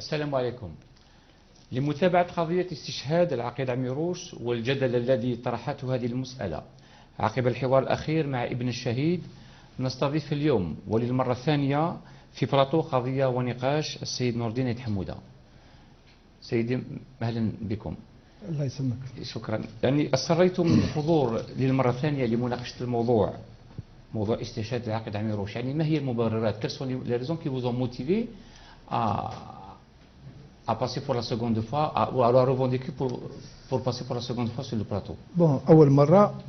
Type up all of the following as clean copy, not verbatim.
السلام عليكم. لمتابعة قضية استشهاد العقيد عميروش والجدل الذي طرحته هذه المسألة عقب الحوار الأخير مع ابن الشهيد، نستضيف اليوم وللمرة الثانية في بلاطو قضية ونقاش السيد نور الدين حمودة. سيدي أهلا بكم. الله يسلمك. شكرا. يعني أصريتم بالحضور للمرة الثانية لمناقشة موضوع استشهاد العقيد عميروش. يعني ما هي المبررات؟ Quelles sont les raisons qui vous ont motivé à passer pour la seconde fois ou à revendiquer pour passer pour la seconde fois sur le plateau? بون أول مرة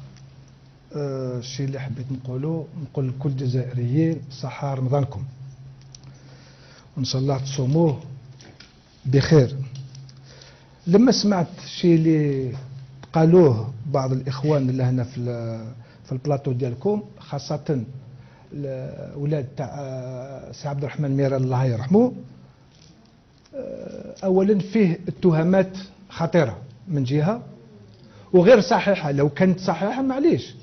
الشيء اللي حبيت نقول لكل الجزائريين صحة رمضانكم، وإن شاء الله تصوموه بخير. لما سمعت الشيء اللي قالوه بعض الإخوان اللي هنا في البلاطو ديالكم، خاصة الأولاد تاع سي عبد الرحمن ميرا الله يرحمه، أولا فيه اتهامات خطيرة من جهة وغير صحيحة. لو كانت صحيحة معليش،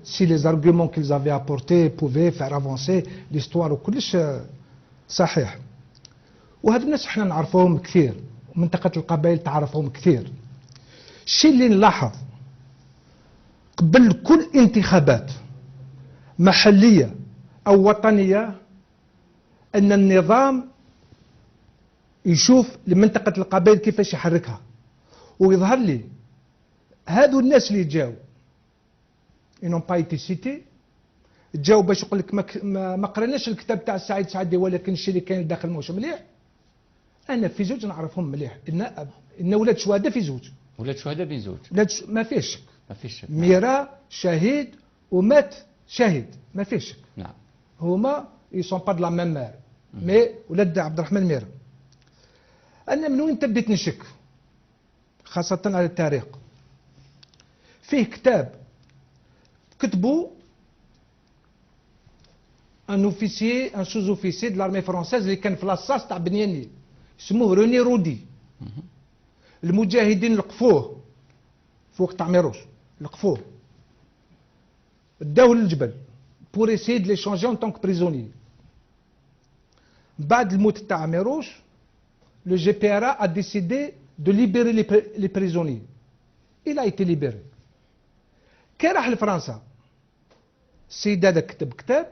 سي لي زارغومون كيلز افي ابورتي بوفي فير افونسي ليستوار وكلش صحيح. وهاد الناس احنا نعرفوهم كثير، ومنطقة القبائل تعرفهم كثير. الشيء اللي نلاحظ قبل كل انتخابات محلية أو وطنية أن النظام يشوف لمنطقة القبائل كيفاش يحركها، ويظهر لي هادو الناس اللي جاو إنهم با ايتي سيتي، جاو باش يقول لك ما قريناش الكتاب تاع سعيد سعدي، ولكن الشيء اللي كاين داخل ماهوش مليح. أنا في زوج نعرفهم مليح، إن ولاد شهداء في زوج، ولاد شهداء بين زوج، ما فيش شك، ما فيش شك. ميرا شهيد ومات شهيد، ما فيش شك. نعم. هما يسون با دو لا ميم مير، مي ولاد عبد الرحمن ميرا. أنا من وين بديت نشك، خاصة على التاريخ. فيه كتاب كتبوا ان اوفيسيي ان سوز اوفيسيي دو لارمي فرونسيز اللي كان في لاصاص تاع بنياني، اسمه روني رودي. المجاهدين لقفوه فوق تاع ميروش، لقفوه داوه للجبل بور اسيي دو لي شونجي اون طونك بريزوني. بعد الموت تاع ميروش، le GPRA a décidé de libérer les prisonniers. Il a été libéré. كي راح لفرنسا، السيد هذا كتب كتاب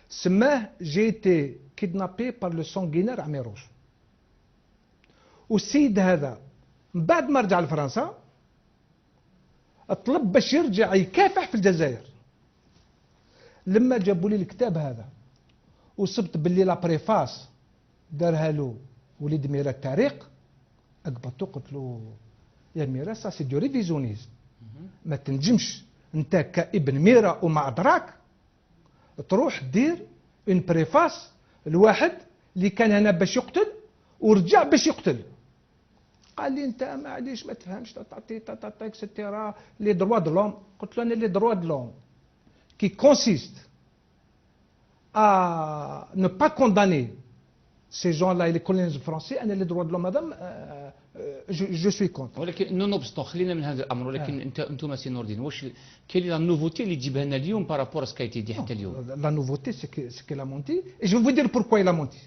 سماه جي تي كيدنابي بار لو سانغينير عميروش. والسيد هذا من بعد ما رجع لفرنسا طلب باش يرجع يكافح في الجزائر. لما جابوا لي الكتاب هذا وصبت باللي لا بريفاس دارها له وليد ميرا التاريخ، اقبضتو قلت له يا ميرا سا سي دو ريفيزيونيزم. ما تنجمش انت كابن ميرا ومع دراك تروح دير اون بريفاس الواحد اللي كان هنا باش يقتل ورجع باش يقتل. قال لي انت معليش ما تفهمش تعطي اكسترا لي دروا دو لوم. قلت له انا لي دروا دو لوم كي كونسيست ا ne pas condamner ces gens-là et les colonialistes français. أنا les droits de l'homme madame je suis contre. ولكن نو نوبستون خلينا من هذا الامر. ولكن انتم سي نور الدين، واش كاين لا نوفوتي اللي تجيبها لنا اليوم بارابور سكايتي دي حتى اليوم؟ لا نوفوتي سي كي مونتي اي جو فو دير بوركوا لا مونتي.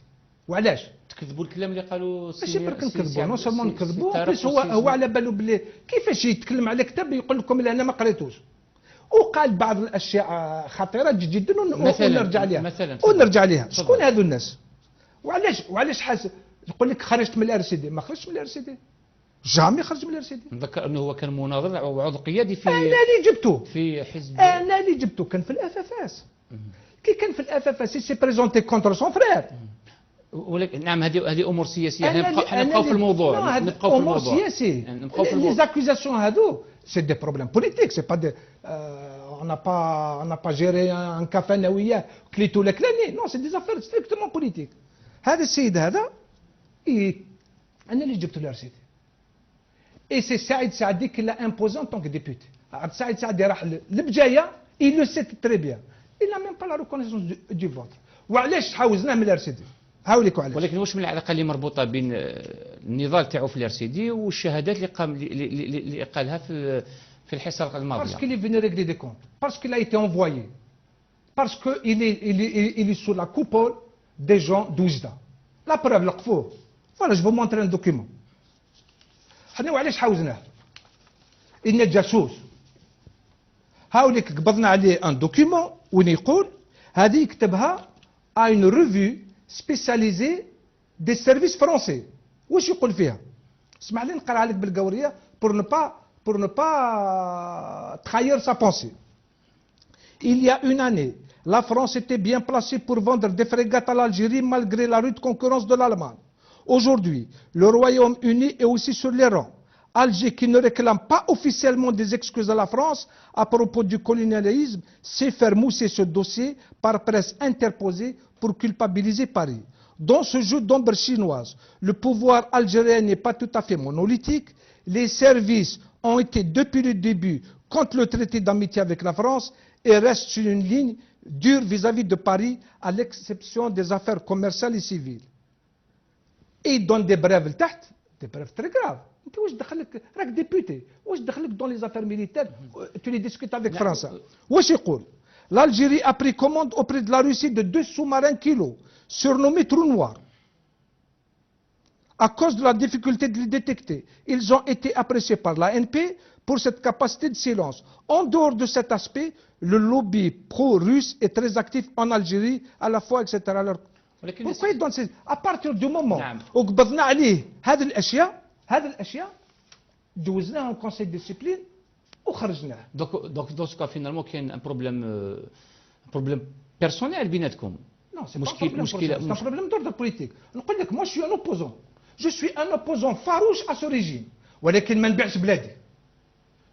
وعلاش تكذبوا الكلام اللي قالوا ماشي برك نكذبوا، نو سولمون نكذبوا، بس هو على بالو بلي كيفاش يتكلم على كتاب يقول لكم لا انا ما قريتوش، وقال بعض الاشياء خطيره جدا ونرجع لها ونرجع لها. شكون هذو الناس؟ وعلاش حاسس يقول لك خرجت من الار سي دي؟ ما خرجتش من الار سي دي، جامي خرج من الار سي دي. نذكر انه هو كان مناضل او عضو قيادي في انا اللي جبته في حزب، انا اللي جبته كان في الاف اف اس. كي كان في الاف اف اس سي بريزونتي كونتر سون فرير. ولكن نعم هذه امور سياسيه. نبقاو في الموضوع، نبقاو في الموضوع. امور سياسي. لي زاكوزاسيون هذو سي دي بروبليم بوليتيك، سي با دي on n'a pas géré un café انا وياه كليتو لك لاني، نو سي دي زافير ستريكتومون بوليتيك. هذا السيد هذا انا اللي جبته لار سي دي، اي سي سعيد سعدي كي لا امبوزي ان طونك ديبوتي. سعيد سعدي راح لبجايه اي لو سيت تري بيان، اي لا ميم با لا ريكونيسونس دو فوتر. وعلاش حاوزناه من الار سي دي؟ هاوليك علاش. ولكن واش من العلاقه اللي مربوطه بين النضال تاعو في الار سي دي والشهادات اللي قالها في الحصه الماضيه؟ Parce qu'il est venu régler des comptes, parce qu'il a été envoyé, parce qu'il est sous la coupole des gens d'Oujda. La preuve, l'قفوه فوالا جو مونتري ان دوكيمون. حنا وعلاش حاوزناه؟ إن جاسوس هاوليك قبضنا عليه ان دوكيمون وين يقول هذه يكتبها à une revue spécialisée des services français. واش يقول فيها؟ اسمع لي نقراها لك بالقوريه pour ne pas trahir sa pensée. Il y a une année, la France était bien placée pour vendre des frégates à l'Algérie malgré la rude concurrence de l'Allemagne. Aujourd'hui, le Royaume-Uni est aussi sur les rangs. Alger, qui ne réclame pas officiellement des excuses à la France à propos du colonialisme, sait faire mousser ce dossier par presse interposée pour culpabiliser Paris. Dans ce jeu d'ombre chinoise, le pouvoir algérien n'est pas tout à fait monolithique. Les services ont été depuis le début contre le traité d'amitié avec la France et restent sur une ligne dure vis-à-vis de Paris, à l'exception des affaires commerciales et civiles. Et il donne des brèves لتحت, des brèves très graves. انت واش دخلك راك ديبوتي واش دخلك dans les affaires militaires tu les discutes avec France واش يقول l'Algérie a pris commande auprès de la Russie de 2 sous-marins kilos surnommés trous noirs à cause de la difficulté de les détecter. Ils ont été appréciés par l'ANP pour cette capacité de silence. En dehors de cet aspect, le lobby pro-russe est très actif en Algérie à la fois, etc. Alors, pourquoi ils donnent ces... À partir du moment où قبضنا عليه هذه الأشياء دوزناها en conseil de discipline وخرجناه. Donc dans ce cas finalement كاين un problème personnel بيناتكم. Non, c'est pas un problème d'ordre politique. نقول لك moi je suis un opposant. Je suis un opposant farouche à ce régime. ولكن ما نبيعش بلادي.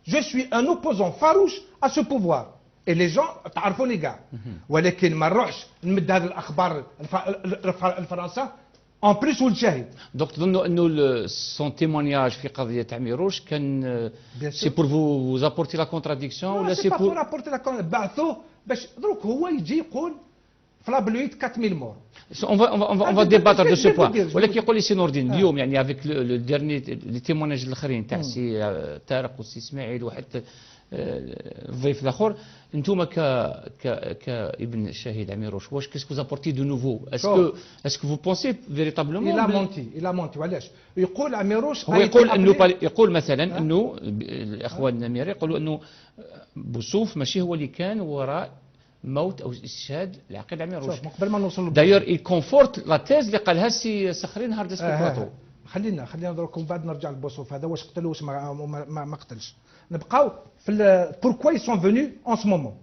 Je suis un opposant farouche à ce pouvoir. Et les gens تعرفوني كاع. ولكن ما نروحش نمد هذه الأخبار الفرنسا en plus والشاهد. Donc تظنوا انه son témoignage في قضية عميروش كان c'est pour vous apporter la contradiction ولا c'est pour apporter la contradiction. بعثوه باش دروك هو يجي يقول في لابلويت 4000 مور. On va débattre de ce point. ولكن يقول لي سي نور الدين اليوم يعني avec le dernier les témoignages الاخرين تاع سي طارق وسي اسماعيل وحتى الضيف الاخر انتم كابن الشهيد عميروش واش كيسكو زابورتي دو نوفو اسكو فو بونسي فيريتابلومون il a menti وعلاش يقول عميروش هو يقول انه يقول مثلا انه الاخوان النميري يقولوا انه بوصوف ماشي هو اللي كان وراء موت او استشهاد العقيد عميروش. قبل ما نوصل دايور اي كونفورت لا تيز اللي قالها السي صخري نهار ديسكو بلاطو. خلينا نضربك ومن بعد نرجع للبوصوف هذا واش قتل واش ما قتلش. نبقاو في pourquoi ils sont venus en ce moment.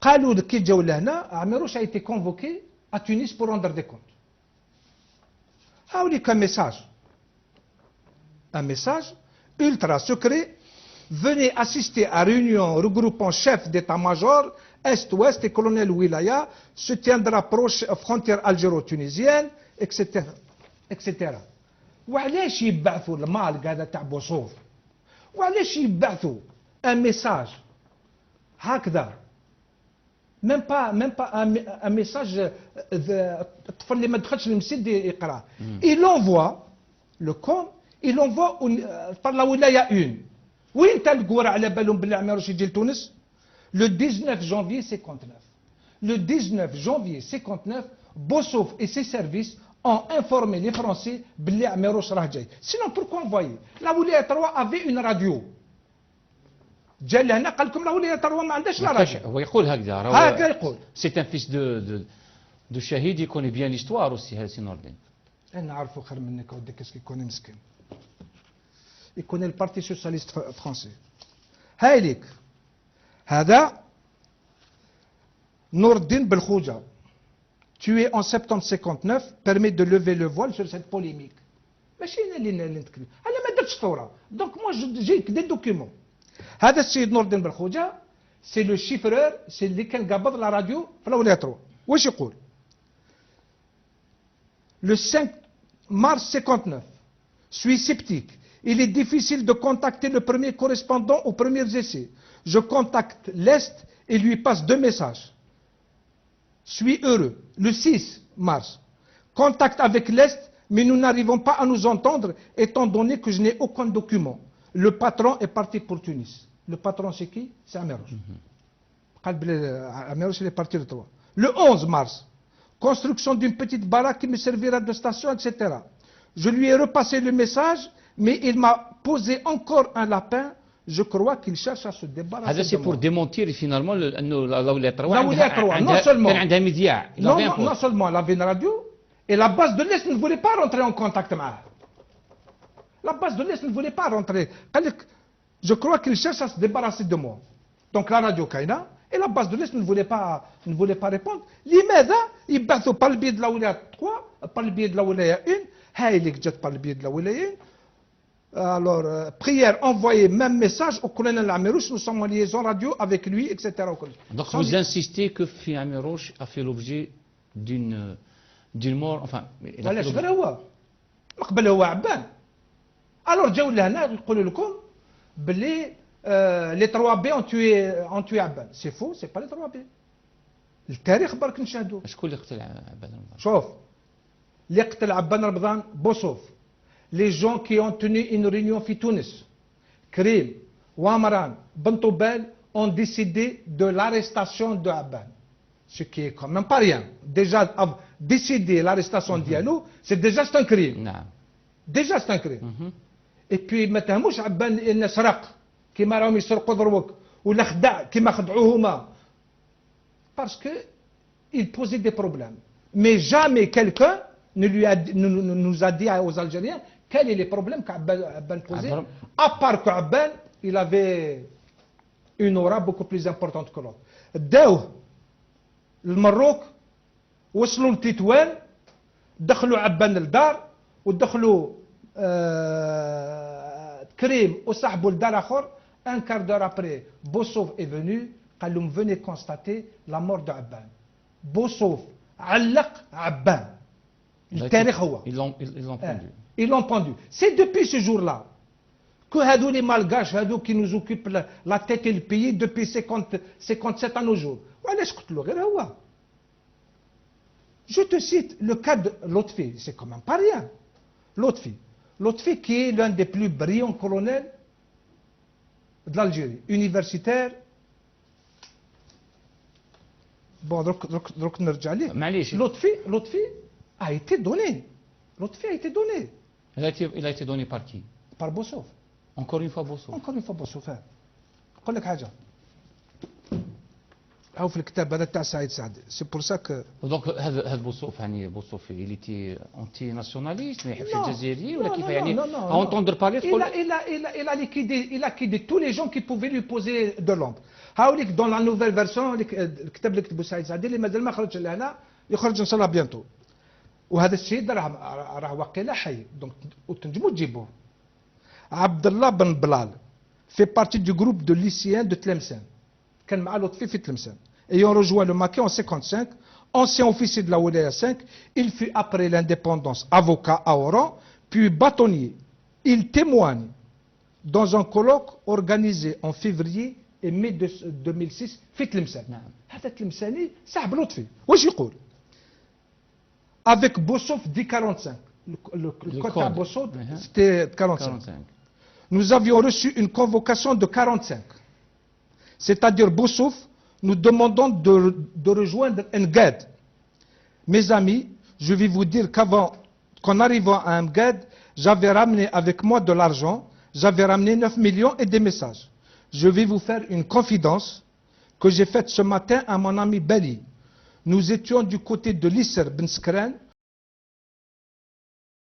قالوا كي جاو لهنا عميروش a été convoqué à Tunis pour rendre des comptes. هاوليك un message ultra secret. Venez assister à réunion regroupant chefs d'état-major Est-Ouest et colonel Wilaya, se tiendra proche frontière algéro-tunisienne, etc. etc. وعلاش يبعثوا المال هذا تاع بوصوف؟ وعلاش يبعثوا ان ميساج هكذا؟ ميم با ان ميساج الطفل اللي ما دخلش المسجد يقراه. Il envoie le com, il envoie طلع ولايه 1. وين تلقوا على بالهم باللي عميروش يجي لتونس؟ Le 19 janvier 59. Le 19 janvier 59, Bossouf et ses services ont informé les Français باللي عميروش راه جاي. Sinon pourquoi envoyer? La ولاية 3 avait une radio. جا لهنا قال لكم لا ولاية 3 ما عندهاش لا راديو. هو يقول هكذا. هكذا يقول. C'est un fils de شهيد il connaît bien l'histoire aussi هذا سي نور الدين. أنا عارفه خير منك ودي كيسكي يكوني مسكين. Il connaît le Parti socialiste français. هايليك هذا نور الدين بالخوجة tué en septembre 59 permet de lever le voile sur cette polémique. ماشي انا اللي نتكلم انا ما درتش ثوره دونك مو جيك دي دوكيومون. هذا السيد نور الدين بالخوجة سي لو شيفرور سي اللي كان قابض لا راديو في الولاية 3. واش يقول؟ Le 5 mars 59 suis sceptique. Il est difficile de contacter le premier correspondant aux premiers essais. Je contacte l'Est et lui passe 2 messages. Suis heureux. Le 6 mars. Contact avec l'Est, mais nous n'arrivons pas à nous entendre étant donné que je n'ai aucun document. Le patron est parti pour Tunis. Le patron c'est qui? C'est Amérouche. Amérouche il est parti le 3. Le 11 mars. construction d'une petite baraque qui me servira de station, etc. Je lui ai repassé le message, mais il m'a posé encore un lapin. Je crois qu'il cherche à se débarrasser هذا سي de بور moi. ديمونتير فينالمون انه الاولياء الثروه الأولياء الثروة، non seulement. كان عندها مذياع Non seulement elle avait une radio, et la base de l'Est ne voulait pas rentrer en contact avec elle. La base de l'Est ne voulait pas rentrer. Je crois qu'il cherche à se débarrasser de moi. Donc la radio Kaina, et la base de l'Est ne voulait pas répondre. لماذا يبعثوا par le biais de la Wilaya 3, par le biais de la Wilaya 1, هاي اللي جت par le biais de la Wilaya 1. Alors, prière envoyée, même message au colonel Amirouche, nous sommes en liaison radio avec lui, etc. Donc vous insistez que Fi Amirouche a fait l'objet d'une mort, enfin... ولا شغل هو ما قبل هو عبان. Alors جاو لهنا يقولوا لكم باللي les 3B ont tué عبان. C'est faux, c'est pas les 3B. التاريخ برك نشاهدوه. شكون اللي قتل عبان رمضان؟ شوف اللي قتل عبان رمضان بوصوف. Les gens qui ont tenu une réunion في تونس, Krim, Ouamran, Bantoubel, ont décidé de l'arrestation de Abban. Ce qui est quand même pas rien. Déjà, décider l'arrestation de Diallo, c'est déjà un crime. نعم. Déjà c'est un crime. Et puis ما تهموش عبان إن سرق كيما راهم يسرقوا دروك ولا خدع كيما خدعوه هما. Parce que il posait des problèmes. Mais jamais quelqu'un ne nous a dit aux Algériens quels sont les problèmes qu'Abban posait, à part qu'Abban, il avait une aura beaucoup plus importante que l'autre. داوه المروك وصلوا لتطوان دخلوا عبان للدار ودخلوا كريم وصاحبوا لدار اخر. Un quart d'heure après, Bossouf est venu, قال لهم venez constater la mort de Abban. Bossouf علق عبان. التاريخ هو. Ils l'ont pendu. Ils l'ont pendu. C'est depuis ce jour-là que هادو les malgaches, هادو qui nous occupent la tête et le pays depuis 57 à nos jours. وعلاش قتلوا غير هو. Je te cite le cas de Lotfi, c'est quand même pas rien. Lotfi qui est l'un des plus brillants colonels de l'Algérie, universitaire. Bon, donc نرجع ليه. معليش. Lotfi a été donné. Lotfi a été donné. Il a été donné par qui? Par Bossouf. Encore une fois Bossouf. Encore une fois Bossouf. نقول لك حاجة. أو في الكتاب هذا تاع سعيد سعد. C'est pour ça que. Donc هذا بوصوف يعني بوصوف il était anti-nationaliste ما يحبش الجزائريين ولا كيف يعني à entendre parler il a liquidé tous les gens qui pouvaient lui poser de l'ombre. هاوليك dans la nouvelle version الكتاب اللي كتبه سعيد سعد اللي مازال ما خرجش لهنا يخرج ان شاء الله بيانتو. وهذا الشيء راه واقيلا حي دونك وتنجموا تجيبوه. عبد الله بن بلال fait partie du groupe de lycéens de Tlemcen. كان مع لطفي في تلمسان. Ayant rejoint le Maquis en 55, ancien officier de la Wilaya 5, il fut après l'indépendance avocat à Oran, puis bâtonnier. Il témoigne dans un colloque organisé en février et mai 2006 في تلمسان. هذا تلمساني صاحب لطفي. واش يقول؟ Avec Bossouf dit 45. Le code à Bossouf, c'était 45. Nous avions reçu une convocation de 45. C'est-à-dire Bossouf, nous demandons de rejoindre Engad. Mes amis, je vais vous dire qu'en arrivant à Engad, j'avais ramené avec moi de l'argent, j'avais ramené 9 millions et des messages. Je vais vous faire une confidence que j'ai faite ce matin à mon ami Bali. Nous étions du côté de l'Isser Ben Skran